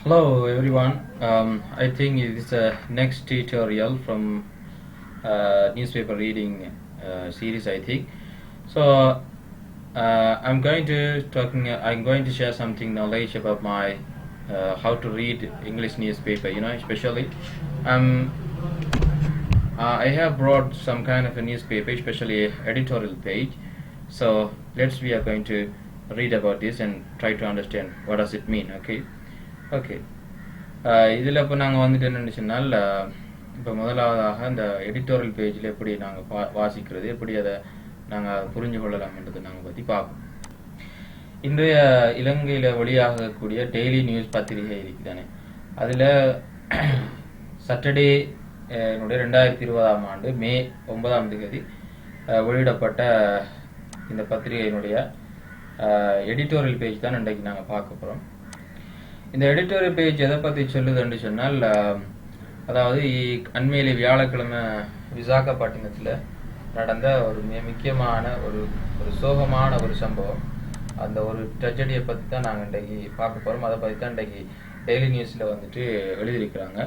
Hello everyone. I think it is a next tutorial from newspaper reading series. I think so. I'm going to share something knowledge about my how to read English newspaper. Especially um, I have brought some kind of a newspaper, especially editorial page. So we are going to read about this and try to understand what does it mean. Okay. இதில் இப்போ நாங்கள் வந்துட்டு என்னென்னு சொன்னால் இப்போ முதலாவதாக இந்த editorial பேஜில் எப்படி நாங்கள் வாசிக்கிறது எப்படி அதை நாங்கள் புரிஞ்சு கொள்ளலாம்ன்றதை நாங்கள் பற்றி பார்ப்போம். இன்றைய இலங்கையில் வெளியாகக்கூடிய டெய்லி நியூஸ் பத்திரிகை இருக்குதானே, அதில் சாட்டர்டே 2020ஆம் ஆண்டு மே 9ஆம் தேதி வெளியிடப்பட்ட இந்த பத்திரிகையினுடைய எடிட்டோரியல் பேஜ் தான் இன்றைக்கு நாங்கள் பார்க்க போகிறோம். இந்த எடிட்டோரியல் பேஜ் எதை பற்றி சொல்லுதுன்னு சொன்னால், அதாவது அண்மையிலே வியாழக்கிழமை விசாகப்பட்டினத்தில் நடந்த ஒரு மிக முக்கியமான ஒரு சோகமான ஒரு சம்பவம், அந்த ஒரு ட்ரெஜடியை பற்றி தான் நாங்கள் இன்றைக்கு பார்க்க போகிறோம். அதை பற்றி தான் இன்றைக்கு டெய்லி நியூஸில் வந்துட்டு எழுதியிருக்கிறாங்க.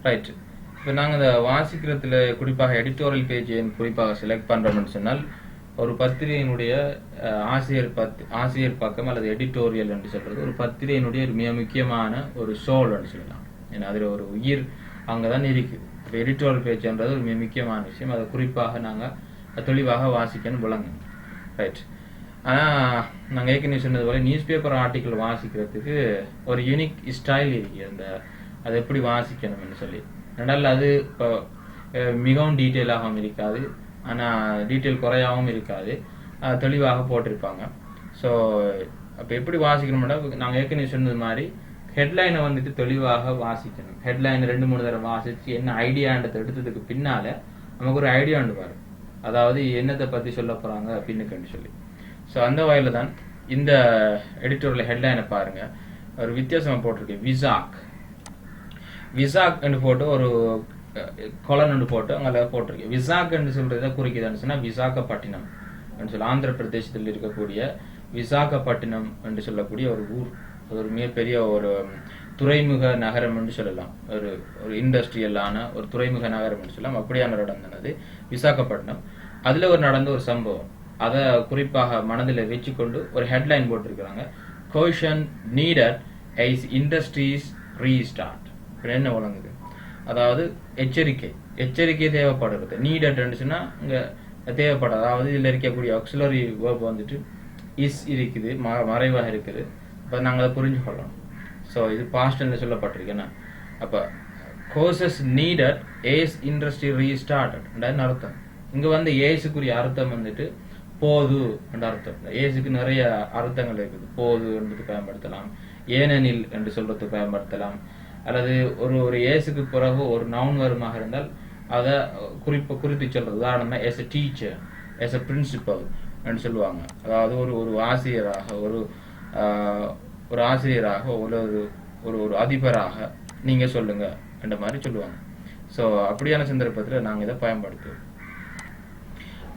ரைட்டு, இப்போ நாங்கள் இந்த வாசிக்கிறதுல குறிப்பாக எடிட்டோரியல் பேஜ் குறிப்பாக செலக்ட் பண்ணுறோம்னு சொன்னால், ஒரு பத்திரிகையினுடைய ஆசிரியர் பக்கம் அல்லது எடிட்டோரியல் என்று சொல்றது ஒரு பத்திரிகையினுடைய ஒரு மிக முக்கியமான ஒரு சோல் என்று சொல்லலாம். ஏன்னா அதில் ஒரு உயிர் அங்கதான் இருக்குது. இப்போ எடிட்டோரியல் பேஜ்ன்றது ஒரு மிக முக்கியமான விஷயம். அதை குறிப்பாக நாங்கள் தெளிவாக வாசிக்கணும், விளங்கணும். ரைட். ஆனால் நாங்கள் ஏற்கனவே சொன்னது போல நியூஸ் பேப்பர் ஆர்டிக்கல் வாசிக்கிறதுக்கு ஒரு யூனிக் ஸ்டைல் இருக்கு. அதை எப்படி வாசிக்கணும்னு சொல்லி ரெண்டால் அது இப்போ மிகவும் டீட்டெயிலாகவும் இருக்காது, ஆனால் டீட்டெயில் குறையாகவும் இருக்காது, தெளிவாக போட்டிருப்பாங்க. ஸோ அப்போ எப்படி வாசிக்கணும்னா, நாங்கள் ஏற்கனவே சொன்னது மாதிரி ஹெட்லைனை வந்துட்டு தெளிவாக வாசிக்கணும். ஹெட்லைனை 2-3 தடவை வாசித்து என்ன ஐடியான்றதை எடுத்ததுக்கு பின்னால் நமக்கு ஒரு ஐடியா ஒன்று வரும், அதாவது என்னத்தை பற்றி சொல்ல போகிறாங்க பின்னுக்குன்னு சொல்லி. ஸோ அந்த வகையில் தான் இந்த எடிட்டோரியல் ஹெட்லைனை பாருங்கள், ஒரு வித்தியாசமாக போட்டிருக்கு. விசாக் என்று போட்டு ஒரு கொலன் போட்டு அங்கே போட்டிருக்கு. விசாக் என்று சொல்றதை குறிக்குதுன்னு சொன்னா விசாகப்பட்டினம் என்று சொல்ல ஆந்திர பிரதேசத்தில் இருக்கக்கூடிய விசாகப்பட்டினம் என்று சொல்லக்கூடிய ஒரு ஊர். அது ஒரு மிகப்பெரிய ஒரு துறைமுக நகரம் என்று சொல்லலாம், ஒரு இண்டஸ்ட்ரியலான ஒரு துறைமுக நகரம் என்று சொல்லலாம். அப்படியான நடந்தது விசாகப்பட்டினம். அதுல நடந்த ஒரு சம்பவம், அதை குறிப்பாக மனதில் வச்சுக்கொண்டு ஒரு ஹெட்லைன் போட்டிருக்கிறாங்க. கோஷன் நீடட் as industries restart. என்ன வழங்குது, அதாவது எச்சரிக்கை தேவைப்படுறது. நீடட் சொன்னா இங்க தேவைப்படாது, அதாவது இதுல இருக்கக்கூடிய ஆக்சிலரி வேர்ப் வந்துட்டு இஸ் இருக்குது, மறைவாக இருக்குது. அப்ப நாங்கள் அதை புரிஞ்சு கொள்ளணும். ஸோ இது பாஸ்ட் சொல்லப்பட்டிருக்கேன்னா, அப்ப courses needed as industry restarted அர்த்தம். இங்க வந்து ஏசுக்குரிய அர்த்தம் வந்துட்டு போது என்ற அர்த்தம். ஏசுக்கு நிறைய அர்த்தங்கள் இருக்குது. போது என்பது பயன்படுத்தலாம், ஏனெனில் என்று சொல்றதுக்கு பயன்படுத்தலாம், அல்லது ஒரு ஏசுக்கு பிறகு ஒரு நவுன் வருமாக இருந்தால் அதை குறித்து சொல்றது. உதாரணமா as a teacher, as a principal என்று சொல்லுவாங்க. அதாவது ஒரு ஆசிரியராக ஒரு ஆசிரியராக ஒரு அதிபராக நீங்க சொல்லுங்க என்ற மாதிரி சொல்லுவாங்க. ஸோ அப்படியான சந்தர்ப்பத்தில் நாங்கள் இதை பயன்படுத்துவோம்.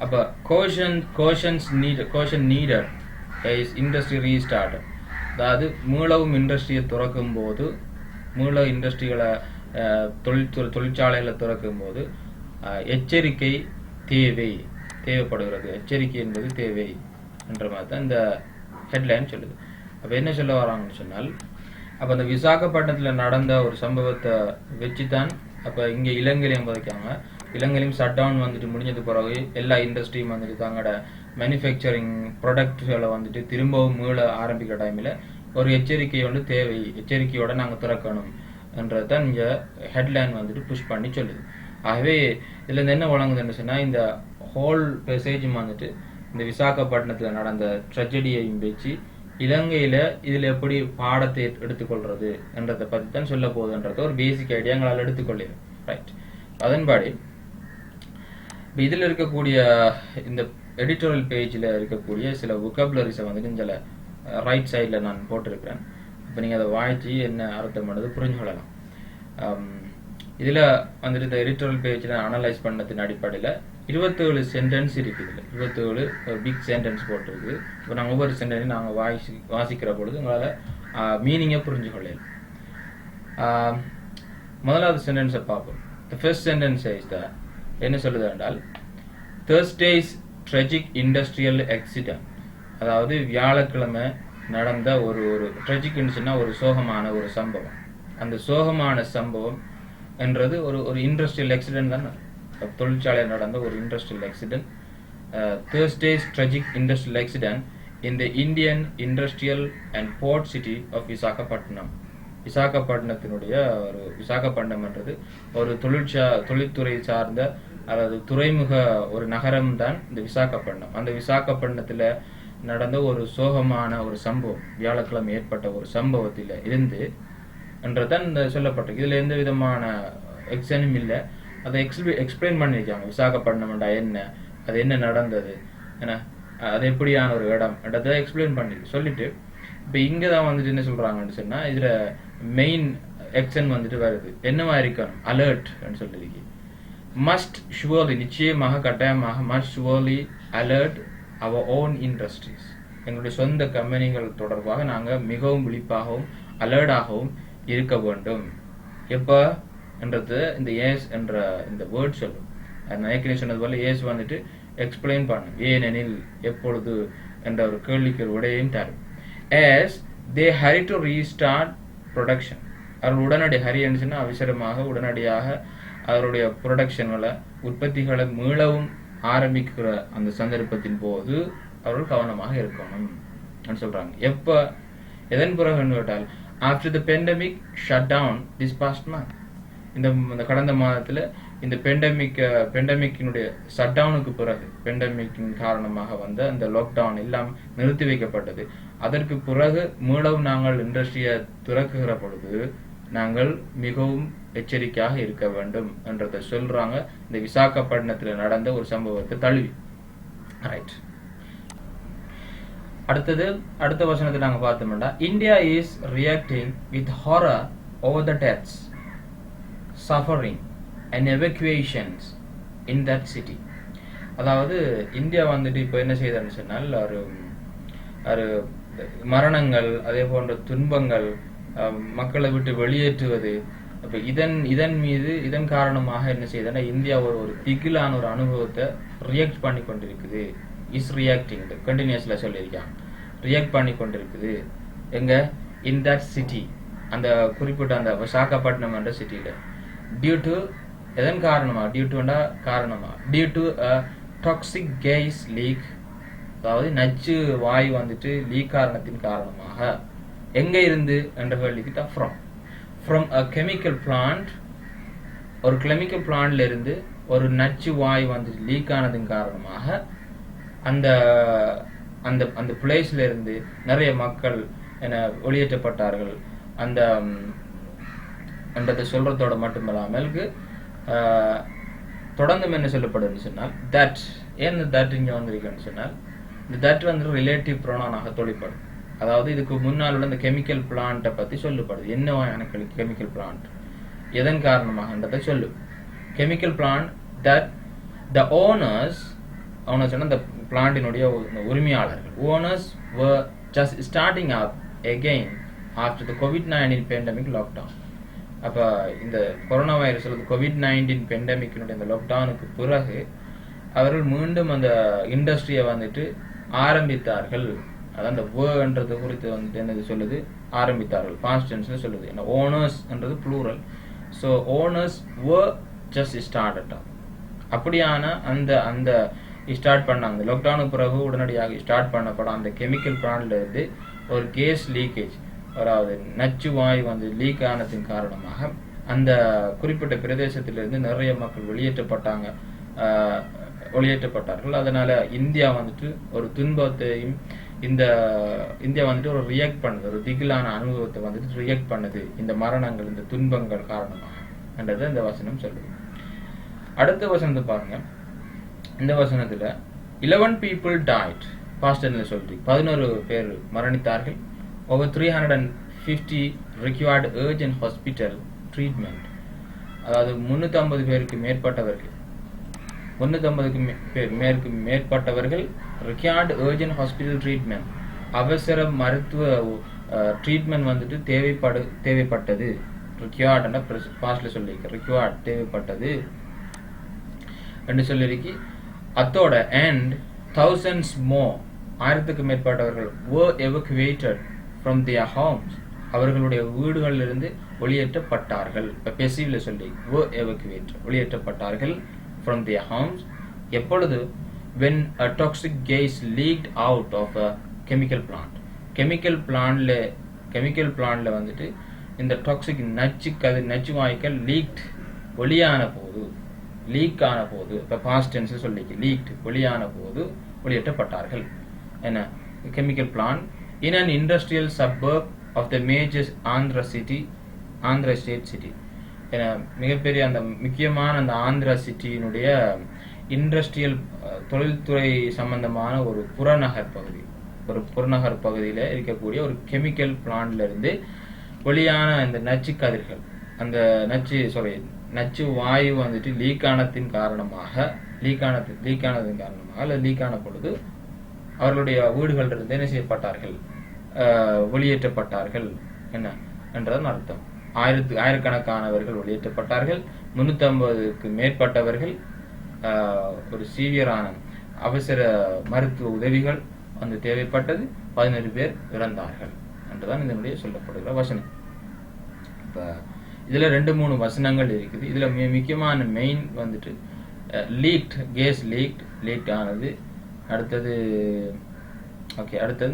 அப்ப கோஷன் நீடட் இஸ் இண்டஸ்ட்ரி ரீஸ்டார்ட், அதாவது மீளவும் இண்டஸ்ட்ரியை துறக்கும் போது, மூல இண்டஸ்ட்ரிகளை தொழிற்சாலைகளை திறக்கும் போது எச்சரிக்கை தேவைப்படுகிறது. எச்சரிக்கை என்பது தேவை என்ற மாதிரி தான் இந்த ஹெட்லைன் சொல்லுது. அப்போ என்ன சொல்ல வராங்கன்னு சொன்னால், அப்போ அந்த விசாகப்பட்டினத்தில் நடந்த ஒரு சம்பவத்தை வச்சுதான் அப்போ இங்கே இலங்கையிலையும் பதிக்காங்க. இலங்கையிலையும் ஷட் டவுன் வந்துட்டு முடிஞ்சது பிறகு எல்லா இண்டஸ்ட்ரியும் வந்துட்டு தங்களோட மேனுஃபேக்சரிங் ப்ராடக்ட்களை வந்துட்டு திரும்பவும் மீள ஆரம்பிக்கிற டைமில் ஒரு எச்சரிக்கை தேவை, எச்சரிக்கையோட நாங்கள் திறக்கணும் என்றதான் இங்க ஹெட்லைன் வந்துட்டு புஷ் பண்ணி சொல்லுது. ஆகவே இதுல இருந்து என்ன வழங்குதுன்னு சொன்னா, இந்த ஹோல் மெசேஜ் வந்துட்டு இந்த விசாகப்பட்டினத்துல நடந்த ட்ரெஜடியையும் வச்சு இலங்கையில இதுல எப்படி பாடத்தை எடுத்துக்கொள்றது என்றதை பத்தி தான் சொல்ல போகுதுன்றத ஒரு பேசிக் ஐடியா எங்களால் எடுத்துக்கொள்ளுது. ரைட். அதன்படி இதுல இருக்கக்கூடிய இந்த எடிட்டோரியல் பேஜ்ல இருக்கக்கூடிய சில வொக்காபுலரிஸை வந்துட்டு இந்த ரைட் சைடில் நான் போட்டிருக்கிறேன். இப்போ நீங்கள் அதை வாய்ச்சி என்ன அர்த்தம் பண்ணது புரிஞ்சு கொள்ளலாம். இதில் வந்துட்டு இந்த எடிட்டோரியல் பேஜில் அனலைஸ் பண்ணதின் அடிப்படையில் 27 சென்டென்ஸ் இருக்குது. இதில் 27 ஒரு பிக் சென்டென்ஸ் போட்டிருக்கு. இப்போ நாங்கள் ஒவ்வொரு சென்டென்ஸையும் நாங்கள் வாசிக்கிற பொழுது உங்களால் மீனிங்கை புரிஞ்சு கொள்ளலாம். முதலாவது சென்டென்ஸை பார்ப்போம். The first sentence is that என்ன சொல்லுது என்றால் Thursday's tragic industrial accident, அதாவது வியாழக்கிழமை நடந்த ஒரு ட்ரெஜிக் சொன்னா ஒரு சோகமான ஒரு சம்பவம். அந்த சோகமான சம்பவம் என்றது ஒரு இண்டஸ்ட்ரியல் ஆக்சிடென்ட் தானே, தொழிற்சாலையில் நடந்த ஒரு industrial accident. Thursday's tragic industrial accident in the Indian industrial and port city of Visakhapatnam. விசாகப்பட்டினத்தினுடைய விசாகப்பட்டினம் என்றது ஒரு தொழில்துறை சார்ந்த அதாவது துறைமுக ஒரு நகரம் தான் இந்த விசாகப்பட்டினம். அந்த விசாகப்பட்டினத்துல நடந்த ஒரு சோகமான ஒரு சம்பவம், வியாழக்கிழமை ஏற்பட்ட ஒரு சம்பவத்தில இருந்து என்றதான் இந்த சொல்லப்பட்டிருக்கு. இதுல எந்த விதமான எக்ஸனும் இல்லை. அதை எக்ஸ்பிளைன் பண்ணிருக்காங்க. விசாகப்பட்டினம் என்ன, அது என்ன நடந்தது, ஏன்னா அது எப்படியான ஒரு இடம் என்றதை எக்ஸ்பிளைன் பண்ணி சொல்லிட்டு இப்ப இங்கதான் வந்துட்டு என்ன சொல்றாங்கன்னு சொன்னா இதுல மெயின் எக்ஷன் வந்துட்டு வருது. என்னவா இருக்கணும், அலர்ட் சொல்லிருக்கு. மஸ்ட் ஷுவர்லி, நிச்சயமாக கட்டாயமாக, must surely alert our own industries, எங்களுடைய சொந்த கம்பெனிகள் தொடர்பாக நாங்கள் மிகவும் விழிப்பாகவும் அலர்டாகவும் இருக்க வேண்டும். எப்ப என்றது இந்த ஏஸ் என்ற இந்த வேர்ட் சொல்லும். ஏற்கனவே சொன்னது போல ஏஸ் வந்துட்டு எக்ஸ்பிளைன் பண்ணும். ஏனெனில், எப்பொழுது என்ற ஒரு கேள்விக்கு ஒரு விடையும் தரும். as they hurry to restart production, அவர்கள் உடனடி ஹரியன்ஸ்னா அவசரமாக உடனடியாக அவருடைய ப்ரொடக்ஷன்களை உற்பத்திகளை மீளவும் ஆரம்பிக்கிற அந்த சந்தர்ப்பத்தின் போது அவர்கள் கவனமாக இருக்கணும் சொல்றாங்க. எப்ப எதன் பிறகு கேட்டால் after the pandemic shut down this past month, இந்த கடந்த மாதத்துல இந்த பெண்டமிக்கினுடைய ஷட் டவுனுக்கு பிறகு, பெண்டமிக்கின் காரணமாக வந்த அந்த லாக்டவுன் எல்லாம் நிறுத்தி வைக்கப்பட்டது. அதற்கு பிறகு மீளவும் நாங்கள் இண்டஸ்ட்ரியை திறக்குகிற பொழுது நாங்கள் மிகவும் எச்சரிக்கையாக இருக்க வேண்டும் என்றதை சொல்றாங்க. இந்த விசாகப்பட்டினத்தில் நடந்த ஒரு சம்பவத்தை தழுவி. ரைட், அடுத்த வசனத்தை நாங்க பார்த்தோம்னா, India is reacting with horror over the deaths, suffering and evacuations in that city. அதாவது இந்தியா வந்துட்டு இப்போ என்ன செய்யுதுன்னு சொன்னால் ஒரு மரணங்கள், அதே போன்ற துன்பங்கள், மக்களை விட்டு வெளியேற்றுவது, அப்ப இதன் காரணமாக என்ன செய்யுதுன்னா இந்தியா ஒரு திகிலான ஒரு அனுபவத்தை ரியாக்ட் பண்ணி கொண்டிருக்குது. இஸ் ரியாக்டிங் கண்டினியூஸ்ல சொல்லியிருக்காங்க. ரியாக்ட் பண்ணி கொண்டிருக்குது எங்க, இன் தட் சிட்டி, அந்த குறிப்பிட்ட அந்த விசாகப்பட்டினம் என்ற சிட்டியில. டியூ டு எதன் காரணமா, due to toxic gas leak, அதாவது நச்சு வாயு வந்துட்டு லீக் காரணத்தின் காரணமாக. எங்க இருந்து என்ற கேள்விக்கு தான் ஃப்ரம் அ கெமிக்கல் பிளான்ட், ஒரு கெமிக்கல் பிளான்ட்ல இருந்து ஒரு நச்சு வாயு வந்துட்டு லீக் ஆனதின் காரணமாக அந்த அந்த அந்த பிளேஸ்ல இருந்து நிறைய மக்கள் வெளியேற்றப்பட்டார்கள். அந்த சொல்றதோட மட்டுமல்லாமல் தொடர்ந்து என்ன சொல்லப்படுதுன்னு சொன்னால் தட், ஏன் தட் இங்க வந்திருக்குன்னு சொன்னால் இந்த தட் வந்து ரிலேட்டிவ் ப்ரோனவுனாக தொழிற்படும். அதாவது இதுக்கு முன்னால் உள்ள இந்த கெமிக்கல் பிளான்ட்டை பத்தி சொல்லப்படுது. என்னவான கெமிக்கல் பிளான்ட், எதன் காரணமாக சொல்லு. Chemical plant that the owners அந்த பிளான்டினுடைய உரிமையாளர்கள், owners were just starting up again after the COVID-19 pandemic lockdown. அப்ப இந்த கொரோனா வைரஸ் COVID-19 பெண்டமிக்கினுடைய இந்த லாக்டவுனுக்கு பிறகு அவர்கள் மீண்டும் அந்த இண்டஸ்ட்ரியை வந்துட்டு ஆரம்பித்தார்கள். அதான் அந்த வேர்ன்றது குறித்து வந்துட்டு என்னது சொல்லுது, ஆரம்பித்தார்கள், பாஸ்ட் டென்ஸ்ல சொல்லுது. என்ன ஓனர்ஸ் என்றது plural. So owners were just started up. அப்படியான அந்த ஸ்டார்ட் பண்ணாங்க. இந்த லாக்டவுனுக்கு பிறகு உடனடியாக ஸ்டார்ட் பண்ணப்படும் அந்த கெமிக்கல் பிளான்ட்ல இருந்து ஒரு கேஸ் லீக்கேஜ், அதாவது நச்சு வாயு வந்து லீக் ஆனதின் காரணமாக அந்த குறிப்பிட்ட பிரதேசத்திலிருந்து நிறைய மக்கள் வெளியேற்றப்பட்டார்கள். அதனால இந்தியா வந்துட்டு ஒரு துன்பத்தையும் இந்தியா வந்துட்டு ஒரு ரியாக்ட் பண்ணுது, ஒரு திகிலான அனுபவத்தை வந்துட்டு ரியாக்ட் பண்ணுது இந்த மரணங்கள், இந்த துன்பங்கள் காரணமாக என்றதை இந்த வசனம் சொல்லுது. அடுத்த வசனத்தை பாருங்க. இந்த வசனத்துல 11 people died, பாஸ்ட் டென்ஸ்ல சொல்றீங்க, 11 பேர் மரணித்தார்கள். over 350 required urgent hospital treatment. அதாவது 350 பேருக்கு மேற்பட்டவர்கள் required urgent hospital treatment, அவசர மருத்துவ ட்ரீட்மெண்ட் வந்துட்டு தேவைப்பட்டது. ரிக்வயர்ட் பாஸ்ட்ல சொல்லியிருக்கு, ரிக்வயர்ட் தேவைப்பட்டது என்று சொல்லியிருக்கு. அத்தோட அண்ட் thousands more, ஆயிரத்துக்கு மேற்பட்டவர்கள் were evacuated from their homes, அவர்களுடைய வீடுகளிலிருந்து வெளியேற்றப்பட்டார்கள். இப்ப பெசிவ்ல சொல்லி were evacuated, வெளியேற்றப்பட்டார்கள் from their homes. எப்பொழுது? when a toxic gas leaked out of a chemical plant, chemical plantல வந்துட்டு இந்த டாக்ஸிக் நச்சு வாயுக்கள் வெளியான போது, லீக் ஆன போது, இப்ப பாஸ்ட் டென்ஸ் சொல்லிக்கு லீக்ட் வெளியான போது வெளியேற்றப்பட்டார்கள். என்ன? chemical plant in an industrial suburb of the major Andhra state city. மிகப்பெரிய அந்த முக்கியமான அந்த ஆந்திரா சிட்டியினுடைய இண்டஸ்ட்ரியல் தொழில்துறை சம்பந்தமான ஒரு புறநகர் பகுதியில இருக்கக்கூடிய ஒரு கெமிக்கல் பிளான்ட்ல இருந்து வெளியான இந்த நச்சு கதிர்கள், அந்த நச்சு வாயு வந்துட்டு லீக் ஆனதின் காரணமாக அல்லது லீக் ஆன பொழுது அவர்களுடைய வீடுகள் இருந்து என்ன செய்யப்பட்டார்கள்? வெளியேற்றப்பட்டார்கள். என்ன என்றதன் அர்த்தம்? ஆயிரக்கணக்கானவர்கள் வெளியேற்றப்பட்டார்கள். 350க்கு மேற்பட்டவர்கள் ஒரு சீவியரான அவசர மருத்துவ உதவிகள் வந்து தேவைப்பட்டது. 11 பேர் இறந்தார்கள் என்றுதான் இதனுடைய சொல்லப்படுகிற வசனம். இப்ப இதுல 2-3 வசனங்கள் இருக்குது. இதுல முக்கியமான மெயின் வந்துட்டு கேஸ் லீக் ஆனது, அடுத்தது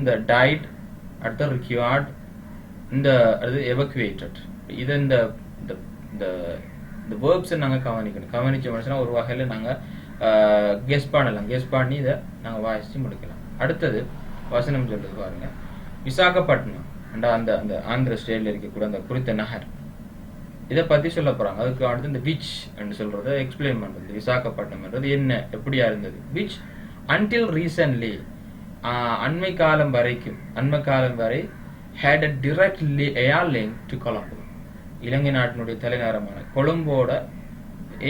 இந்த டைட், அடுத்த ரிக்வயர்ட், இந்த அடுத்து எவக்குவேட்டட். இது இந்த வேர்ப்ஸ் நாங்க கவனிச்ச மனுஷனா ஒரு வகையில நாங்க கெஸ் பண்ணி இதை நாங்க வாசிச்சு முடிக்கலாம். அடுத்தது வசனம் சொல்றது பாருங்க, விசாகப்பட்டினம் அந்த ஆந்திர ஸ்டேட்ல இருக்கக்கூடிய அந்த குறித்த நகர், இதை பத்தி சொல்ல போறாங்க. அதுக்கு அடுத்து இந்த விச் என்று சொல்றத எக்ஸ்பிளைன் பண்றது. விசாகப்பட்டினம் என்றது என்ன, எப்படியா இருந்தது? விச் until recently, அண்மை காலம் வரை had a direct air link to Colombo, இலங்கை நாட்டினுடைய தலைநகரமான கொழும்போட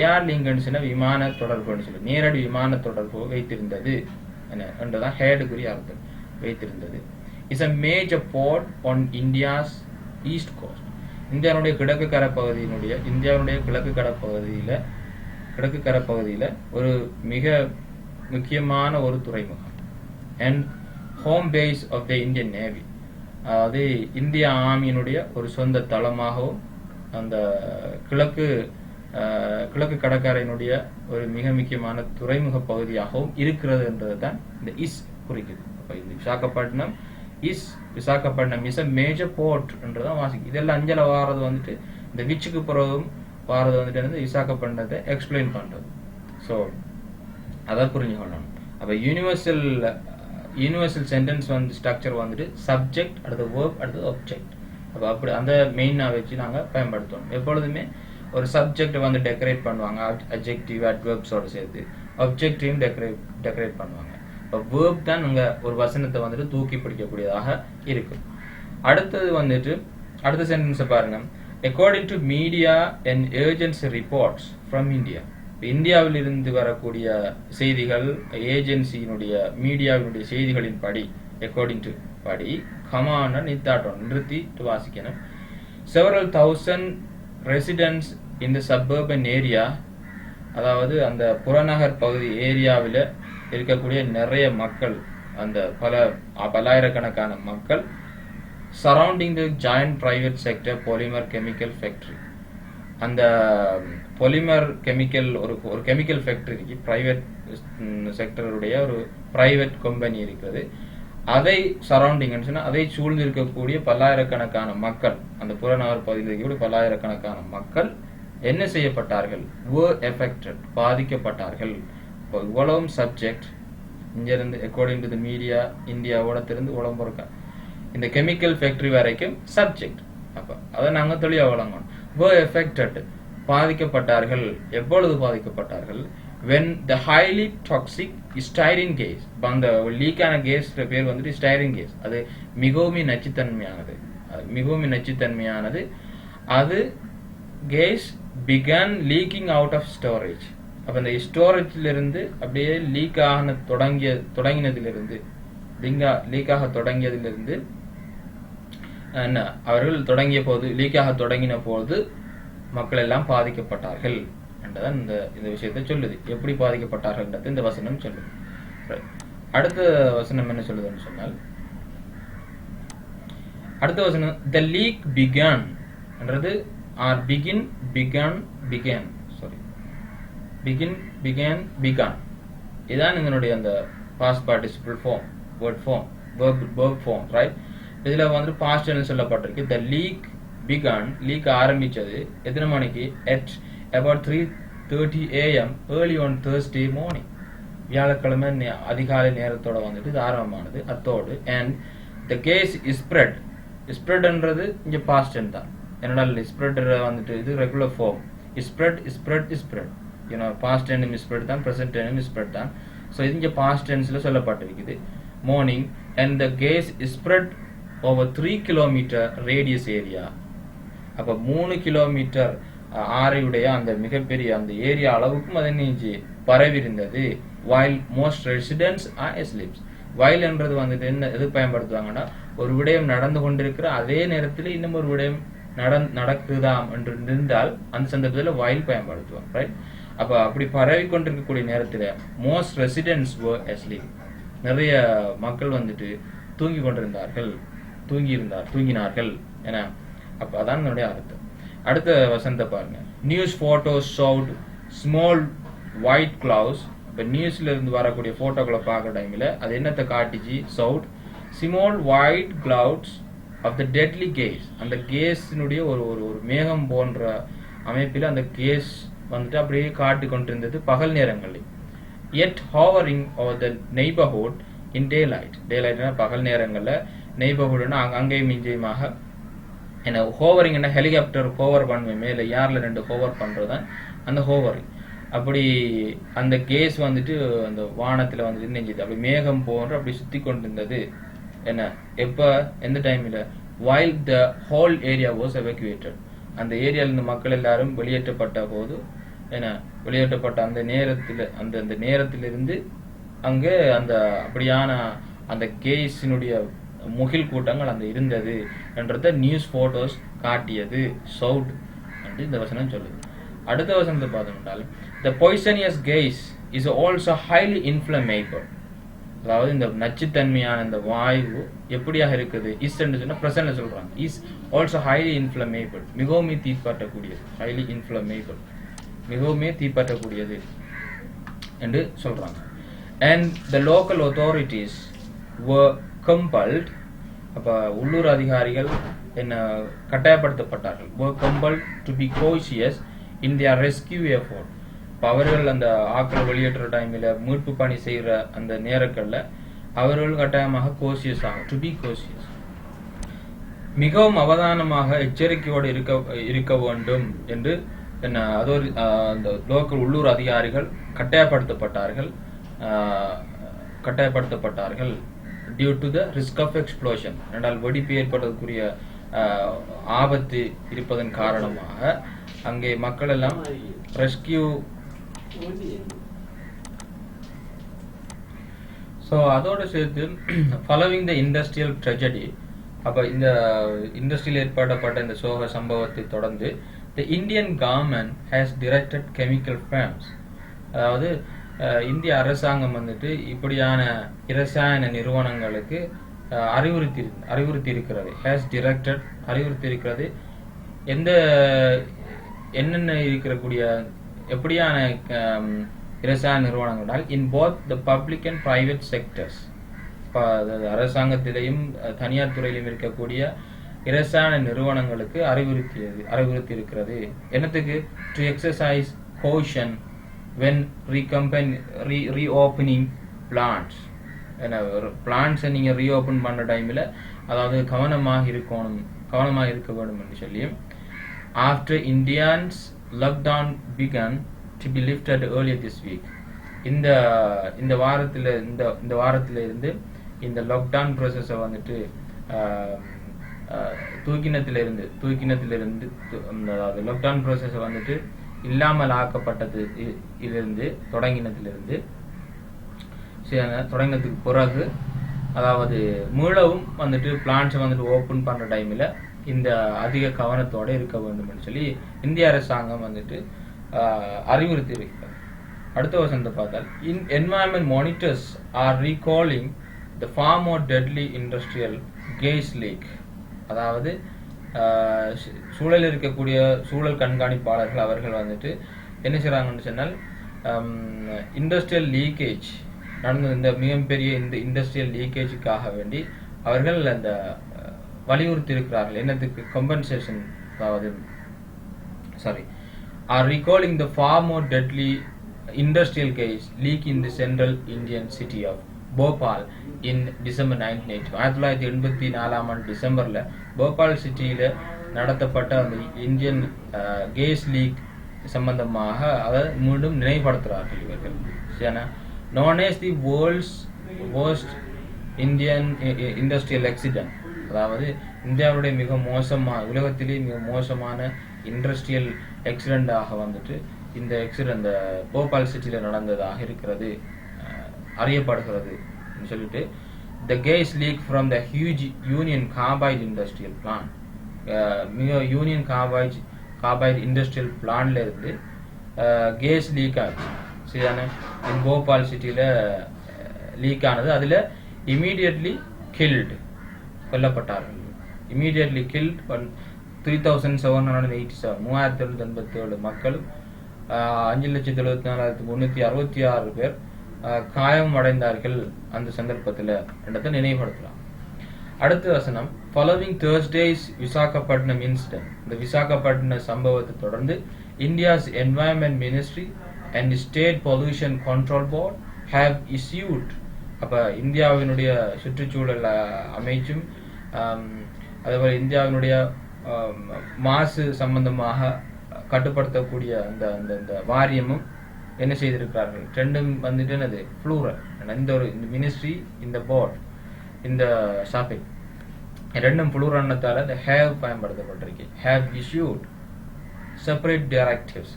ஏர் லிங்க் விமான தொடர்பு நேரடி விமான தொடர்பு வைத்திருந்தது என்றுதான் ஹேடுக்குரிய அர்த்தம், வைத்திருந்தது. Is a major port on India's east coast, இந்தியாவுடைய கிழக்கு கடற்பகுதியில ஒரு மிக முக்கியமான ஒரு துறைமுகம். And home base of the Indian navy, அதாவது இந்திய ஆர்மியினுடைய ஒரு சொந்த தளமாகவும் அந்த கிழக்கு கடற்கரையினுடைய ஒரு மிக முக்கியமான துறைமுக பகுதியாகவும் இருக்கிறது என்றதுதான் இந்த இஸ் குறிக்குது. அப்ப இந்த Visakhapatnam is a major port என்றதான் வாசிக்கு. இதெல்லாம் அஞ்சல வாரது வந்துட்டு இந்த விச்சுக்கு பிறகும் வாரது வந்துட்டு விசாகப்பட்டினத்தை எக்ஸ்பிளைன் பண்றது. ஸோ அதை புரிஞ்சுக்கணும். அப்ப யூனிவர்சல் சென்டென்ஸ் ஸ்ட்ரக்சர் வந்துட்டு சப்ஜெக்ட், அடுத்த வேர்ப், அடுத்தது ஆப்ஜெக்ட். அப்ப அப்படி அந்த மெயினா வச்சு நாங்க பயன்படுத்தணும். எப்பொழுதுமே ஒரு சப்ஜெக்ட் டெக்கரேட் பண்ணுவாங்க அட்ஜெக்டிவ் அட்வெர்ப்ஸோட சேர்த்து, ஆப்ஜெக்டையும் டெக்கரேட் பண்ணுவாங்க. இப்ப வேர்ப் தான் நீங்க ஒரு வசனத்தை தூக்கி பிடிக்கக்கூடியதாக இருக்கும். அடுத்தது அடுத்த சென்டென்ஸ் பாருங்க, according to media and agency reports from India. இந்தியாவில் இருந்து வரக்கூடிய செய்திகள், ஏஜென்சியினுடைய மீடியாவினுடைய செய்திகளின் படி, அக்கார்டிங் டு படி, கமான நிறுத்தி வாசிக்கணும். several thousand residents in the suburban area, அதாவது அந்த புறநகர் பகுதி ஏரியாவில் இருக்கக்கூடிய நிறைய மக்கள், அந்த பல்லாயிரக்கணக்கான மக்கள், surrounding the giant private sector polymer chemical factory, அந்த பொலிமர் கெமிக்கல் ஒரு கெமிக்கல் ஃபேக்டரி, பிரைவேட் செக்டருடைய ஒரு பிரைவேட் கம்பெனி இருக்கிறது. அதை சரௌண்டிங் அதை சூழ்ந்து இருக்கக்கூடிய பல்லாயிரக்கணக்கான மக்கள், அந்த புறநகர் பகுதியில் இருக்கக்கூடிய பல்லாயிரக்கணக்கான மக்கள் என்ன செய்யப்பட்டார்கள்? were affected, பாதிக்கப்பட்டார்கள். இவ்வளவும் சப்ஜெக்ட். இங்கிருந்து அக்கார்டிங் டு தி மீடியா, இந்தியாவோட திருந்து உடம்பு இருக்க இந்த கெமிக்கல் ஃபேக்டரி வரைக்கும் சப்ஜெக்ட். அப்ப அதை நாங்க தெளிவா வழங்கணும். were affected, பாதிக்கப்பட்டார்கள். எப்பொழுது பாதிக்கப்பட்டார்கள்? when the highly toxic styrene gas, அந்த லீக்கான கேஸ் பேர் ஸ்டைரின் கேஸ், அது மிகவும் நச்சுத்தன்மையானது. அது case began leaking out of storage. அப்ப அந்த ஸ்டோரேஜ்ல இருந்து அப்படியே லீக் ஆக தொடங்கியதிலிருந்து என்ன அவர்கள் தொடங்கிய போது லீக்காக தொடங்கின போது மக்கள் எல்லாம் பாதிக்கப்பட்டார்கள் என்றதான் இந்த விஷயத்தை சொல்லுது. எப்படி பாதிக்கப்பட்டார்கள் இந்த வசனம் சொல்லுது. அடுத்த வசனம் என்ன சொல்லுதுன்னு சொன்னால், அடுத்த வசனம் the leak began என்றது or begin began sorry begin began began இதான் இதனுடைய அந்த past participle form verb form right. இதுல வந்து past tense சொல்லப்பட்டிருக்கு. the leak began leak ஆரம்பிச்சது எத்தனை மணிக்கு at about 3:30 am early on Thursday morning. வியாழக்கிழமை அதிகாலை நேரத்தோட வந்துட்டு இது ஆரம்பமானது அத்தோடு. and the case is spreadன்றது இங்க past tense தான். என்னடா spread வந்துட்டு இது regular form. spread past tense spread தான், present tense spread தான். so இது இங்க past tenseல சொல்லப்பட்டிருக்குது morning and the case is spread over 3 kilometer radius area. அப்ப 3 கிலோமீட்டர் ஆரையுடைய அந்த மிகப்பெரிய அந்த ஏரியா அளவுக்கும் அது நீஞ்சி பரவி இருந்தது. while most residents are asleep. while என்றது வந்துட்டு என்ன எது பயன்படுத்துவாங்கன்னா, ஒரு விடயம் நடந்து கொண்டிருக்கிற அதே நேரத்தில் இன்னும் ஒரு விடயம் நடக்குதாம் என்று இருந்தால் அந்த சந்தர்ப்பத்தில் while பயன்படுத்துவாங்க ரைட். அப்ப அப்படி பரவி கொண்டிருக்கக்கூடிய நேரத்தில் most residents were asleep. நிறைய மக்கள் வந்துட்டு தூங்கினார்கள் என. அப்ப அதான் என்னுடைய அர்த்தம். அடுத்த வசனத்தை பாருங்க. News photos showed small white clouds. இப்ப நியூஸ்ல இருந்து வரக்கூடிய போட்டோக்களை பார்க்குற டைம்ல அது என்னத்தை காட்டிச்சு? Showed small white clouds of the deadly gas. அந்த கேஸினுடைய ஒரு ஒரு மேகம் போன்ற அமைப்பில் அந்த கேஸ் வந்துட்டு அப்படியே காட்டி கொண்டிருந்தது பகல் நேரங்களில். yet hovering over the neighborhood in daylight. daylightனா பகல் நேரங்கள்ல, நெய்பர்ஹுட்னா அங்கேயும் இங்கேயுமாக. என்ன ஹோவரிங்னா ஹெலிகாப்டர் ஹோவர் பண்ணுவேன் மேல யார்ல 2 ஹோவர் பண்றதுதான் அந்த ஹோவரிங். அப்படி அந்த கேஸ் வந்துட்டு அந்த வானத்துல வந்துட்டு நெஞ்சுது அப்படி மேகம் போன்ற அப்படி சுத்தி கொண்டிருந்தது. என்ன எப்ப எந்த டைம்ல? while the whole area was evacuated. அந்த ஏரியால இருந்து மக்கள் எல்லாரும் வெளியேற்றப்பட்ட போது, என்ன வெளியேற்றப்பட்ட அந்த நேரத்துல அந்த நேரத்திலிருந்து அங்கே அந்த அப்படியான அந்த கேஸினுடைய முகில் கூட்டங்கள் அந்த இருந்தது என்றத நியூஸ் போட்டோஸ் காட்டியது. சவுட் என்று இந்த வசனம் சொல்லுது. அடுத்த வசனத்தை பார்த்தோம்னால் the poisonous gas is also highly inflammable. அதாவது இந்த நச்சுத்தன்மையான இந்த வாயு எப்படியாக இருக்குது? இஸ் என்று சொன்னா பிரசன்ட்ல சொல்றாங்க. Is also highly inflammable. மிகவும் தீப்பற்றக்கூடியது. ஹைலி இன்ஃப்ளமேபிள் மிகவும் தீப்பற்றக்கூடியது என்று சொல்றாங்க. and the local authorities were compelled. அப்ப உள்ளூர் அதிகாரிகள் என்ன கட்டாயப்படுத்தப்பட்டார்கள். were compelled to be cautious in their rescue effort. அவர்கள் அந்த ஆக்கள் வெளியேற்ற டைம்ல மீட்பு பணி செய்யற அந்த நேரங்கள்ல அவர்கள் கட்டாயமாக கோசியஸ் ஆகும். டு பி கோசியஸ், மிகவும் அவதானமாக எச்சரிக்கையோடு இருக்க வேண்டும் என்று என்ன அது ஒரு அந்த லோக்கல் உள்ளூர் அதிகாரிகள் கட்டாயப்படுத்தப்பட்டார்கள் due to the risk of explosion. என்றால் வெடிப்பு ஏற்படக்கூடிய ஆபத்து இருப்பதன் காரணமாக அங்கே மக்கள் எல்லாம் ரெஸ்கியூ. ஸோ அதோடு சேர்த்து ஃபாலோவிங் த இண்டஸ்ட்ரியல் ட்ரெஜடி. அப்போ இந்த இண்டஸ்ட்ரியில் ஏற்படப்பட்ட இந்த சோக சம்பவத்தை தொடர்ந்து the Indian government has directed chemical firms. அதாவது இந்திய அரசாங்கம் வந்துட்டு இப்படியான இரசாயன நிறுவனங்களுக்கு அறிவுறுத்தி இருக்கிறது. has directed அறிவுறுத்தி இருக்கிறது. என்னென்ன இருக்கக்கூடிய எப்படியான இரசாயன நிறுவனங்களால் in both the public and private sectors. அரசாங்கத்திலையும் தனியார் துறையிலும் இருக்கக்கூடிய இரசாயன நிறுவனங்களுக்கு அறிவுறுத்தி இருக்கிறது. என்னத்துக்கு? to exercise caution when reopening plants. பிளான்ட்ஸை நீங்க ரீஓபன் பண்ண டைம்ல அதாவது கவனமாக இருக்க வேண்டும் என்று சொல்லியும் after Indians lockdown began to be lifted earlier this week. இந்த வாரத்தில இருந்து இந்த லாக்டவுன் ப்ராசஸை வந்துட்டு தூக்கினத்திலிருந்து அதாவது லாக்டவுன் ப்ராசஸை வந்துட்டு இல்லாமல் ஆக்கப்பட்டது தொடங்கினத்திலிருந்து தொடங்கினதுக்கு பிறகு அதாவது மீளவும் வந்துட்டு பிளான்ஸை வந்துட்டு ஓப்பன் பண்ற டைம்ல இந்த அதிக கவனத்தோட இருக்க வேண்டும் சொல்லி இந்திய அரசாங்கம் வந்துட்டு அறிவுறுத்தி இருக்கிறது. அடுத்த வசனத்தை பார்த்தால் environment monitors are recalling the far more deadly industrial gas leak. அதாவது சூழலில் இருக்கக்கூடிய சூழல் கண்காணிப்பாளர்கள் அவர்கள் வந்துட்டு என்ன செய்றாங்கன்னு சொன்னால் இண்டஸ்ட்ரியல் லீக்கேஜ் நடந்த இந்த மிகப்பெரிய இந்த இண்டஸ்ட்ரியல் லீக்கேஜுக்காக வேண்டி அவர்கள் அந்த வலியுறுத்தி இருக்கிறார்கள். என்னதுக்கு? கம்பன்சேஷன். அதாவது are recalling the far more deadly industrial case leak in the central Indian city of Bhopal in December 1980. 1984 ஆண்டு டிசம்பர்ல போபால் சிட்டியில நடத்தப்பட்ட அந்த இந்தியன் கேஸ் லீக் சம்பந்தமாக அதை மீண்டும் நினைவுபடுத்துகிறார்கள் இவர்கள். known as the world's worst Indian industrial accident. அதாவது இந்தியாவுடைய மிக மோசமான, உலகத்திலே மிக மோசமான இண்டஸ்ட்ரியல் ஆக்சிடென்டாக வந்துட்டு இந்த ஆக்சிடென்ட் இந்த போபால் சிட்டியில நடந்ததாக இருக்கிறது, அறியப்படுகிறது சொல்லிட்டு the gas leak from the huge Union Carbide industrial plant. மிக யூனியன் கார்பைட் இண்டஸ்ட்ரியல் பிளான்ட்ல இருந்து கேஸ் லீக் ஆச்சு. சரிதானே? போபால் சிட்டியில லீக் ஆனது. அதுல இமீடியட்லி கில்ட், கொல்லப்பட்டார்கள். இமீடியட்லி கில்ட் 3787 3787 மக்கள், 5,74,366 பேர் காயம் அடைந்தார்கள் அந்த சந்தர்ப்பத்தில் இடத்தை நினைவுபடுத்தலாம். அடுத்த வசனம், following Thursday's விசாகப்பட்டினம் இன்சிடென்ட். இந்த விசாகப்பட்டினம் சம்பவத்தை தொடர்ந்து India's Environment Ministry and State Pollution Control Board have issued. அப்ப இந்தியாவினுடைய சுற்றுச்சூழல் அமைச்சும் அதேபோல இந்தியாவினுடைய மாசு சம்பந்தமாக கட்டுப்படுத்தக்கூடிய அந்த வாரியமும் என்ன செய்திருக்கிறார்கள்? ரெண்டும் வந்துட்டு என்னது? ப்ளூரல். இந்த ஒரு மினிஸ்ட்ரி, இந்த போர்ட், இந்த ஷாப்பிங் ரெண்டும் ப்ளூரல்னத்தால இந்த ஹேவ் பயன்படுத்தப்பட்டிருக்கு. Have issued separate directives.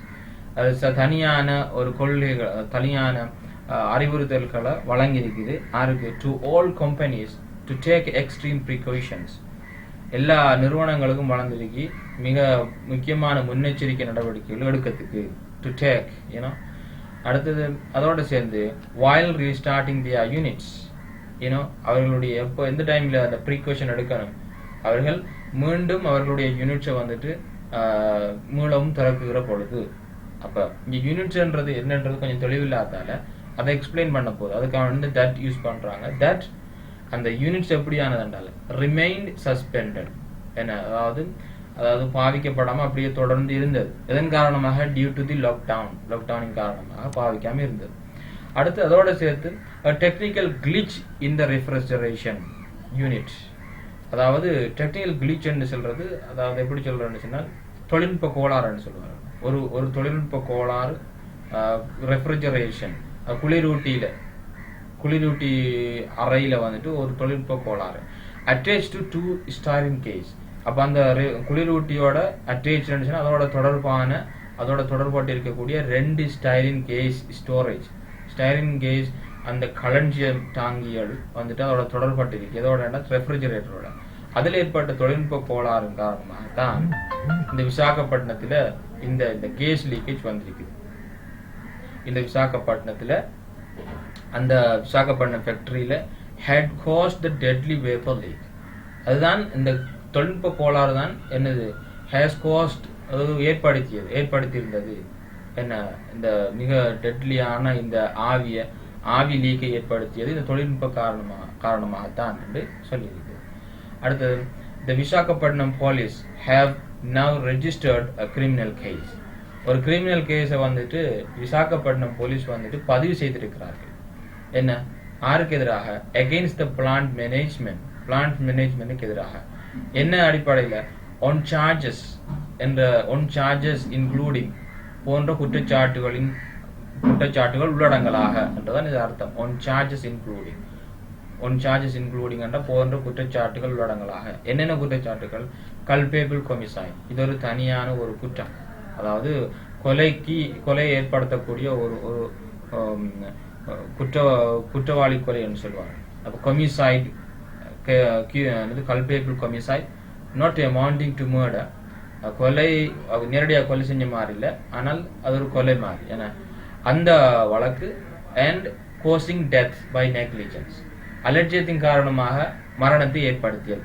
அது தனியான ஒரு கொள்கைகள், தனியான அறிவுறுத்தல்களை வழங்கி இருக்குது. யாருக்கு? To all companies to take extreme precautions. எல்லா நிறுவனங்களுக்கும் வளர்ந்திருக்கு மிக முக்கியமான முன்னெச்சரிக்கை நடவடிக்கைகள் எடுக்கிறதுக்கு. டு டேக் ஏன்னா அடுத்தது அதோட சேர்ந்து while restarting their units, அவர்களுடைய எப்போ எந்த டைம்ல அந்த ப்ரீகாஷன் எடுக்கணும், அவர்கள் மீண்டும் அவர்களுடைய யூனிட்ஸை வந்துட்டு மூலமும் திறக்குகிற பொழுது. அப்ப இங்க யூனிட்ஸ்ன்றது என்னன்றது கொஞ்சம் தெளிவில்லாதால அதை எக்ஸ்பிளைன் பண்ண போது அதுக்காக வந்து தட் யூஸ் பண்றாங்க. தட் அந்த யூனிட்ஸ் எப்படியானதுன்றால ரிமைன் சஸ்பெண்டட், என்ன அதாவது பாவிக்கப்படாம அப்படியே தொடர்ந்து இருந்தது. இதன் காரணமாக டியூ டு தி லாக்டவுனின் காரணமாக பாவிக்காம இருந்தது. அடுத்து அதோட சேர்த்து டெக்னிக்கல் கிளிச் இன் த ரெஃப்ரிஜரேஷன் யூனிட். அதாவது டெக்னிக்கல் கிளிச்ன்னு சொல்றது, அதாவது எப்படி சொல்றேன்னு சொன்னால் தொழில்நுட்ப கோளாறுன்னு சொல்லுவாங்க. ஒரு தொழில்நுட்ப கோளாறு ரெஃப்ரிஜரேஷன், குளிரூட்டி அறையில வந்துட்டு ஒரு தொழில்நுட்ப கோளாறு அட்டாச் டு 2 ஸ்டைரின் கேஸ். அப்ப அந்த குளிரூட்டியோட அட்டாச் அதோட தொடர்பாட்டு இருக்கக்கூடிய 2 styrene gas storage. Styrene gas அந்த களஞ்சியம் தாங்கியல் வந்துட்டு அதோட தொடர்பாட்டு இருக்கு. எதோட ரெஃப்ரிஜரேட்டரோட. அதில் ஏற்பட்ட தொழில்நுட்ப கோளாறு காரணமாக தான் இந்த விசாகப்பட்டினத்துல இந்த கேஸ் லீக்கேஜ் வந்திருக்குது. இந்த விசாகப்பட்டினத்துல அந்த விசாகப்பட்டினம் ஃபேக்டரியில had caused the deadly vapor leak. அதுதான் இந்த தொழில்நுட்ப கோளாறு தான் என்னது has caused, ஏற்படுத்தியிருந்தது என்ன, இந்த மிக டெட்லியான இந்த ஆவி லீக்கை ஏற்படுத்தியது இந்த தொழில்நுட்ப காரணமாகத்தான் என்று சொல்லியிருக்கு. அடுத்தது, the Visakhapatnam police have now registered a criminal case. ஒரு கிரிமினல் கேஸை வந்துட்டு விசாகப்பட்டினம் போலீஸ் வந்துட்டு பதிவு செய்திருக்கிறார்கள். என்ன, யாருக்கு எதிராக? against the plant மேனேஜ்மெண்ட்டுக்கு எதிராக. என்ன அடிப்படையில்? on charges including போன்ற குற்றச்சாட்டுகள் உள்ளடங்கலாக என்றுதான் இது அர்த்தம். on charges including என்ற போன்ற குற்றச்சாட்டுகள் உள்ளடங்கலாக. என்னென்ன குற்றச்சாட்டுகள்? culpable homicide, இது ஒரு தனியான ஒரு குற்றம். அதாவது கொலை ஏற்படுத்தக்கூடிய ஒரு குற்றவாளி கொலை என்று சொல்வாங்க. அப்போ கொமிசைட் கல்பேபிள் கொமிசைட் நாட் அமௌண்டிங் டு மர்டர், கொலை நேரடியாக கொலை செஞ்ச மாதிரி இல்லை, ஆனால் அது ஒரு கொலை மாதிரி. ஏன்னா அந்த வழக்கு அண்ட் கோசிங் டெத் பை நெக்லிஜென்ஸ், அலட்சியத்தின் காரணமாக மரணத்தை ஏற்படுத்தியது.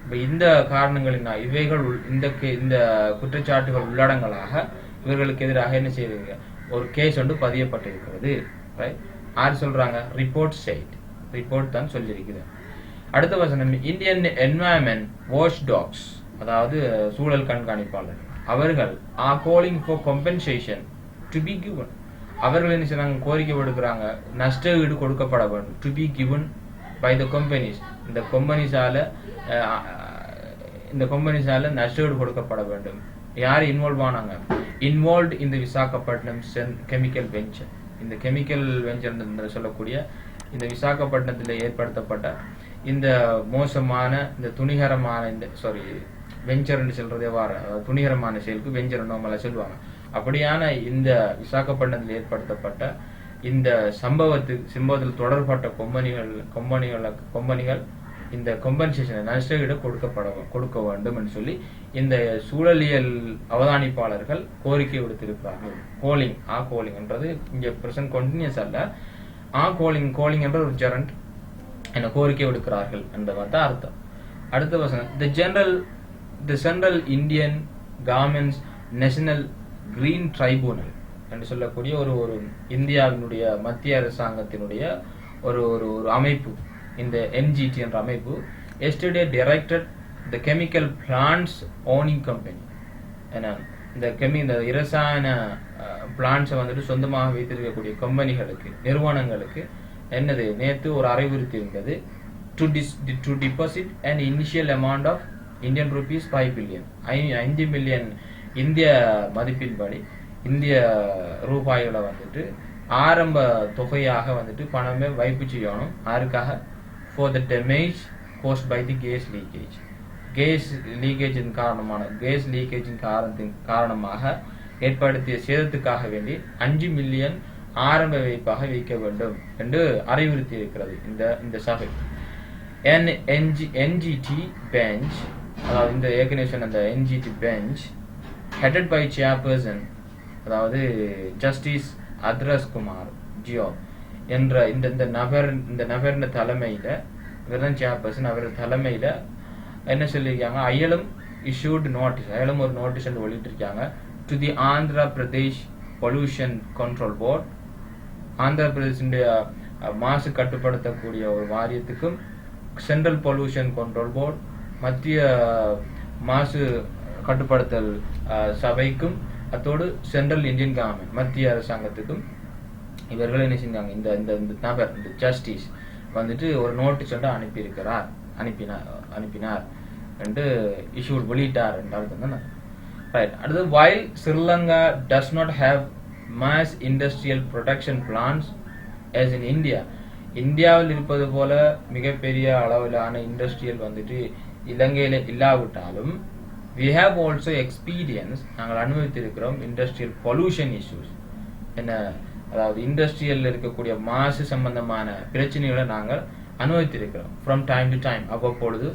இப்போ இந்த காரணங்களினால் இவைகள் இந்த குற்றச்சாட்டுகள் உள்ளடங்களாக இவர்களுக்கு எதிராக என்ன செய்யுங்க ஒரு கேஸ் ஒன்று பதியப்பட்டிருக்கிறது. யார் சொல்றாங்க? ரிப்போர்ட் தான் சொல்லியிருக்குது. அடுத்த வசனம், இந்தியன் என்வாயன்மெண்ட் வாட்ச் டாக்ஸ், அதாவது சூழல் கண்காணிப்பாளர், அவர்கள் are calling for compensation to be given. அவர்கள் என்ன செய்றாங்க? கோரிக்கை விடுக்கிறாங்க, நஷ்ட ஈடு கொடுக்கப்பட வேண்டும். To be given by the companies, இந்த கம்பெனிஸால நஷ்ட ஈடு கொடுக்கப்பட வேண்டும். யார் இன்வால்வ் ஆனாங்க? இன்வால்வ்ட் இந்த விசாகப்பட்டினம் கெமிக்கல் வெஞ்சர். இந்த கெமிக்கல் வெஞ்சர் என்று சொல்லக்கூடிய இந்த விசாகப்பட்டினத்தில் ஏற்படுத்தப்பட்ட இந்த மோசமான இந்த துணிகரமான இந்த வெஞ்சர்ன்னு சொல்றதே துணிகரமான செயலுக்கு வெஞ்சர் நம்மள சொல்லுவாங்க. அப்படியான இந்த விசாகப்பட்டினத்தில் ஏற்படுத்தப்பட்ட இந்த சம்பவத்தில் தொடர்பட்ட கொம்பனிகள் இந்த கம்பன்சேஷன் நஷ்ட ஈடு கொடுக்க வேண்டும் என்று சொல்லி இந்த சூழலியல் அவதானிப்பாளர்கள் கோரிக்கை விடுத்திருக்கிறார்கள். கோலிங் என்றது இங்க பிரசன்ட் கண்டினியூஸ் அல்ல, கோலிங் என்ற ஒரு ஜெரண்ட் என கோரிக்கை விடுக்கிறார்கள் என்பது அர்த்தம். அடுத்த வசனம், தி central Indian governments national green tribunal என்று சொல்லக்கூடிய ஒரு இந்தியாவினுடைய மத்திய அரசாங்கத்தினுடைய ஒரு அமைப்பு, இந்த NGT என்ற அமைப்பு yesterday directed the chemical plants owning company, இந்த இரசாயன பிளான்ட்ஸை வந்துட்டு சொந்தமாக வைத்திருக்கக்கூடிய கம்பெனிகளுக்கு நிறுவனங்களுக்கு என்னது நேற்று ஒரு அறிவுறுத்தி இருந்தது, to deposit an initial amount of Indian rupees 5 billion, 5 million இந்திய மதிப்பின்படி இந்திய ரூபாய்களை வந்துட்டு ஆரம்ப தொகையாக வந்துட்டு பணமே வைப்பு செய்யணும். யாருக்காக? for the damage caused by the gas leakage. Gas லீக்கேஜின் காரணமாக ஏற்படுத்திய சேதத்துக்காக வேண்டி 5 மில்லியன் ஆரம்ப வைப்பாக வைக்க வேண்டும் என்று அறிவுறுத்தி இருக்கிறது இந்த சபை. NGT bench, அதாவது இந்த ஏற்கனவே சொன்ன அந்த NGT bench headed by chairperson, அதாவது ஜஸ்டிஸ் அத்ரஸ் குமார் ஜியோ என்ற இந்த நபரின் தலைமையில, இவர்தான் சேர்பர்சன், அவர் தலைமையில என்ன சொல்லியிருக்காங்க? அயலும் issued notice, அயலும் ஒரு நோட்டீஸ் வெளியிட்டிருக்காங்க to the Andhra Pradesh pollution control board, Andhra பிரதேசனுடைய மாசு கட்டுப்படுத்தக்கூடிய ஒரு வாரியத்துக்கும், சென்ட்ரல் பொல்யூஷன் கண்ட்ரோல் போர்ட் மத்திய மாசு கட்டுப்படுத்தல் சபைக்கும், அத்தோடு சென்ட்ரல் இந்தியன் கவர்மெண்ட் மத்திய அரசாங்கத்துக்கும் இவர்கள் என்ன செஞ்சாங்க? இந்த நபர் இந்த ஜஸ்டிஸ் வந்துட்டு ஒரு நோட்டீஸ் வந்து அனுப்பினார் என்று இஷ்யூட் வெளியிட்டார் என்றால் ரைட். அடுத்து, while Sri Lanka does not have mass industrial production plants as in India, இந்தியாவில் இருப்பது போல மிகப்பெரிய அளவிலான இண்டஸ்ட்ரியல் வந்துட்டு இலங்கையில இல்லாவிட்டாலும் we have also experienced, நாங்கள் அனுபவித்திருக்கிறோம் இண்டஸ்ட்ரியல் பொல்யூஷன் இஷ்யூஸ். என்ன, அதாவது இண்டஸ்ட்ரியல் இருக்கக்கூடிய மாசு சம்பந்தமான பிரச்சனைகளை நாங்கள் அனுபவித்திருக்கிறோம். ஃப்ரம் டைம் டு டைம், அவ்வப்பொழுது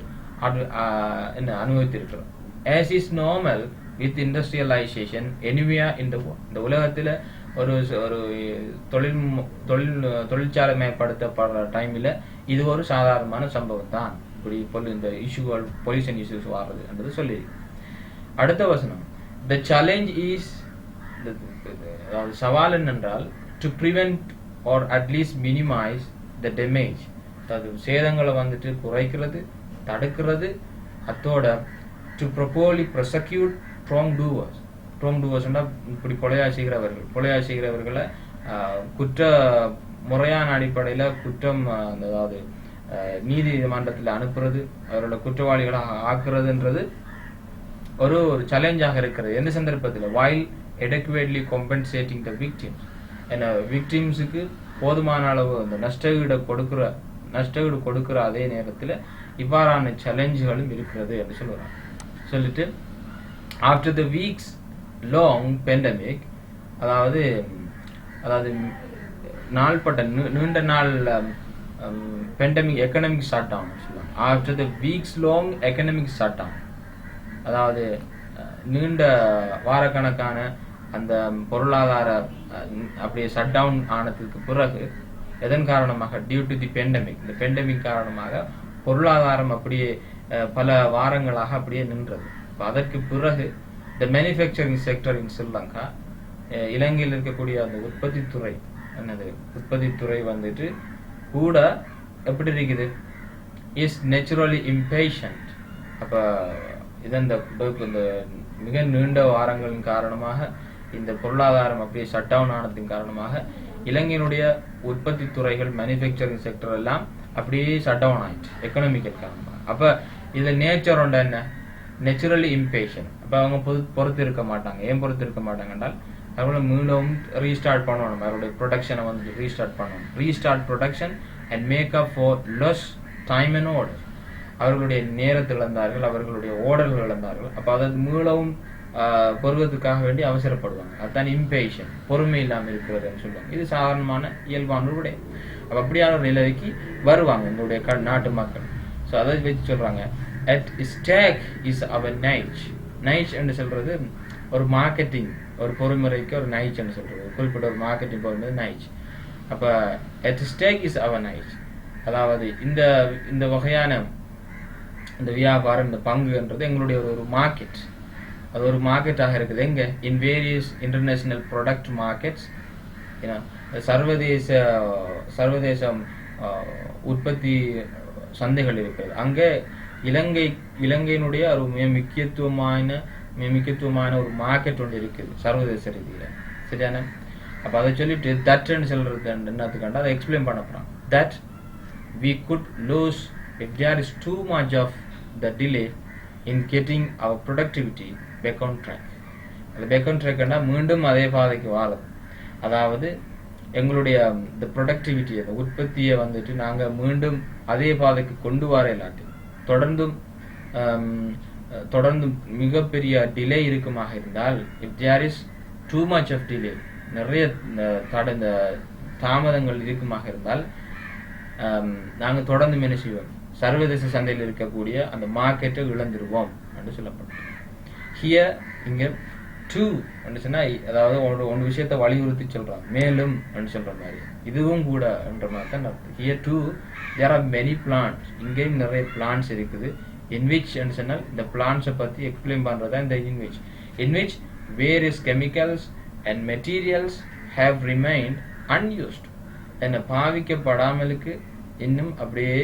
என்ன அனுபவித்திருக்கிறோம். as is normal with industrialization anywhere in the world, இந்த உலகத்தில் ஒரு தொழிற்சாலை மேம்படுத்தப்படுற டைமில் இது ஒரு சாதாரணமான சம்பவம் தான். இப்படி இந்த இஷ்யூகள் பொல்யூஷன் இஷ்யூஸ் வர்றது என்றது சொல்லி. அடுத்த வசனம், the challenge is, சவால் என்னென்றால் to prevent or at least minimize the damage, அதாவது சேதங்களை வந்துட்டு குறைக்கிறது, தடுக்கிறது, அத்தோட to properly prosecute wrongdoers. இப்படி கொலையா செய்கிறவர்களை குற்ற முறையான அடிப்படையில் குற்றம், அதாவது நீதிமன்றத்தில் அனுப்புறது, அவரோட குற்றவாளிகளாக ஆக்குறதுன்றது ஒரு சேலஞ்சாக இருக்கிறது. எந்த சந்தர்ப்பத்தில்? while adequately compensating the victims, விக்டிம்ஸுக்கு போதுமான அளவு அந்த நஷ்ட ஈடு கொடுக்கிற அதே நேரத்தில் இவ்வாறான சேலஞ்சுகளும் இருக்கிறது என்று சொல்லிட்டு after the weeks long pandemic, அதாவது நீண்ட நாள் pandemic economic shutdown சொல்லுவாங்க. After the weeks long economic shutdown, அதாவது நீண்ட வாரக்கணக்கான அந்த பொருளாதார அப்படியே ஷட் டவுன் ஆனதுக்கு பிறகு எதன் காரணமாக டியூ டு தி பெண்டமிக், இந்த பெண்டமிக் காரணமாக பொருளாதாரம் அப்படியே பல வாரங்களாக அப்படியே நின்றது. அதற்கு பிறகு த மேனுஃபேக்சரிங் செக்டர் இன் ஸ்ரீலங்கா, இலங்கையில் இருக்கக்கூடிய அந்த உற்பத்தி துறை வந்துட்டு கூட எப்படி இருக்குது, இஸ் நேச்சுரலி இம்பேஷண்ட். அப்ப இந்த மிக நீண்ட வாரங்களின் காரணமாக இந்த பொருளாதாரம் அப்படியே ஷட் டவுன் ஆனதின் காரணமாக இலங்கையினுடைய உற்பத்தி துறைகள் மேனுஃபேக்சரிங் செக்டர் எல்லாம் அப்படியே ஷட் டவுன் ஆயிடுச்சு எக்கனாமிக்கல் காரணமாக. அப்ப இதுல நேச்சர் ஒன்று என்ன, நேச்சுரலி இம்பேஷன். அப்ப அவங்க பொறுத்து இருக்க மாட்டாங்க. ஏன் பொறுத்து இருக்க மாட்டாங்க என்றால் அவங்கள மீண்டும் ரீஸ்டார்ட் பண்ணணும், அவருடைய ப்ரொடக்ஷனை வந்து ரீஸ்டார்ட் பண்ணணும். Restart production and make up for less time and order. அவர்களுடைய நேரத்தை இழந்தார்கள், அவர்களுடைய ஓடர்கள் இழந்தார்கள். அப்ப அதை மீளவும் பொருவதற்காக வேண்டி அவசரப்படுவாங்க. அதுதான் இம்பேஷன், பொறுமை இல்லாமல் இருக்கிறதுன்னு சொல்லுவாங்க. இது சாதாரணமான இயல்பான விட. அப்ப அப்படியான ஒரு நிலைக்கு வருவாங்க எங்களுடைய நாட்டு மக்கள். ஸோ அதை வச்சு சொல்றாங்க, அட் ஸ்டேக் இஸ் அவர் நைச். நைச் என்று சொல்றது ஒரு மார்க்கெட்டிங், ஒரு பொறுமுறைக்கு ஒரு நைச் என்று சொல்றது, குறிப்பிட்ட ஒரு மார்க்கெட்டிங் பொறுமை நைச். அப்ப அட் ஸ்டேக் இஸ் அவர் நைச், அதாவது இந்த வகையான இந்த வியாபாரம், இந்த பங்குன்றது எங்களுடைய ஒரு மார்க்கெட். அது ஒரு மார்க்கெட்டாக இருக்குது. எங்க in various international product markets, சர்வதேச உற்பத்தி சந்தைகள் இருக்கிறது. அங்கே இலங்கையினுடைய ஒரு மிக முக்கியத்துவமான ஒரு மார்க்கெட் ஒன்று இருக்குது சர்வதேச ரீதியில. சரியான? அப்ப அதை சொல்லிட்டு தட்ன்னு சொல்றது என்னத்துக்காண்டா அதை எக்ஸ்பிளைன் பண்ண போறான். That we could lose if there is too much of the delay in getting our productivity back on track. அது back on track னா மீண்டும் அதே பாதைக்கு வாழது. அதாவது எங்களுடைய இந்த ப்ரொடக்டிவிட்டி, அந்த உற்பத்தியை வந்துட்டு நாங்க மீண்டும் அதே பாதைக்கு கொண்டு வர இல்லாட்டி தொடர்ந்து மிகப்பெரிய டிலே இருக்குமாக இருந்தால், if there is too much of delay, நிறைய தாமதங்கள் இருக்குமாக இருந்தால் நாங்க தொடர்ந்து என்ன செய்வோம், சர்வதேச சந்தையில் இருக்கக்கூடிய அந்த மார்க்கெட்டை இழந்துருவோம் என்று சொல்லப்படும். ஹியர் இங்க டூ என்று சொன்னா, அதாவது ஒன்று விஷயத்தை வலியுறுத்தி சொல்றாங்க, மேலும் என்று சொல்ற மாதிரி இதுவும் கூட என்ற மாதிரி தான் அர்த்தம். Here too there are many plants, இங்கேயும் நிறைய பிளான்ட்ஸ் இருக்குது. இன்விச் என்று சொன்னால் இந்த பிளான்ட்ஸை பத்தி எக்ஸ்பிளைன் பண்றதா இந்த in which various chemicals and materials have remained unused. என்ன பாவிக்கப்படாமலுக்கு இன்னும் அப்படியே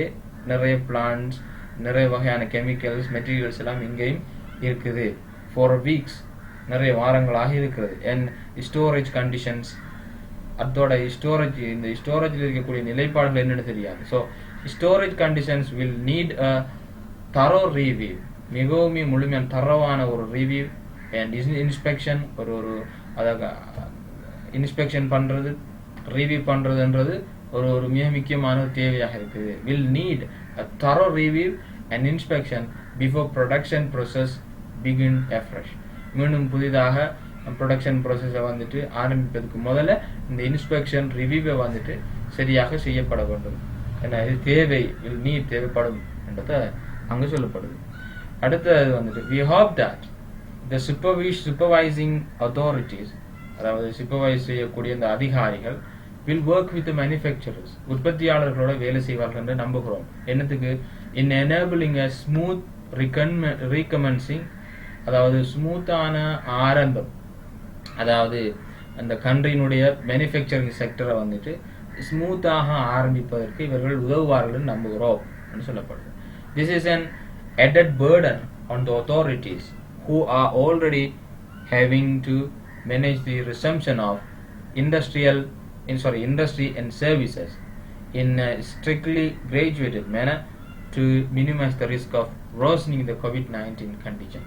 நிறைய பிளான்ட்ஸ், நிறைய வகையான கெமிக்கல்ஸ், மெட்டீரியல்ஸ் எல்லாம் இங்கேயும் இருக்குது. ஃபார் வீக்ஸ், நிறைய வாரங்களாக இருக்கிறது. அண்ட் ஸ்டோரேஜ் கண்டிஷன்ஸ், அதோட ஸ்டோரேஜ், இந்த ஸ்டோரேஜில் இருக்கக்கூடிய நிலைப்பாடுகள் என்னன்னு தெரியாது. So storage conditions will need a thorough review, மிகவும் முழுமையான தரவான ஒரு ரிவ்யூ அண்ட் இன்ஸ்பெக்ஷன். ஒரு அதாவது இன்ஸ்பெக்ஷன் பண்றது, ரிவ்யூ பண்றதுன்றது ஒரு மிக முக்கியமான தேவையாக இருக்குது. Will NEET a thorough review and inspection before production process begin afresh. மீண்டும் புதிதாக ப்ரொடக்ஷன் ப்ராசஸை வந்துட்டு ஆரம்பிப்பதற்கு முதல்ல இந்த இன்ஸ்பெக்ஷன் ரிவ்யூவை வந்துட்டு சரியாக செய்யப்பட வேண்டும். ஏன்னா இது தேவைப்படும் என்றதை அங்கு சொல்லப்படுது. அடுத்தது வந்துட்டு we hope that the supervising authorities, அதாவது சூப்பர்வைஸ் செய்யக்கூடிய இந்த அதிகாரிகள் will work with the manufacturers, உற்பத்தியாளர்களோட வேலை செய்வார்கள் என்று நம்புகிறோம். என்னத்துக்கு? in enabling a smooth recommencing, அதாவது ஸ்மூத்தான ஆரம்பம், அதாவது அந்த கண்ட்ரியினுடைய மேனுஃபேக்சரிங் செக்டரை வந்துட்டு ஸ்மூத்தாக ஆரம்பிப்பதற்கு இவர்கள் உதவுவார்கள் என்று நம்புகிறோம் என்று சொல்லப்படுது. This is an added burden on the authorities who are already having to manage the resumption of industry and services in a strictly graduated manner to minimize the risk of worsening the COVID-19 condition.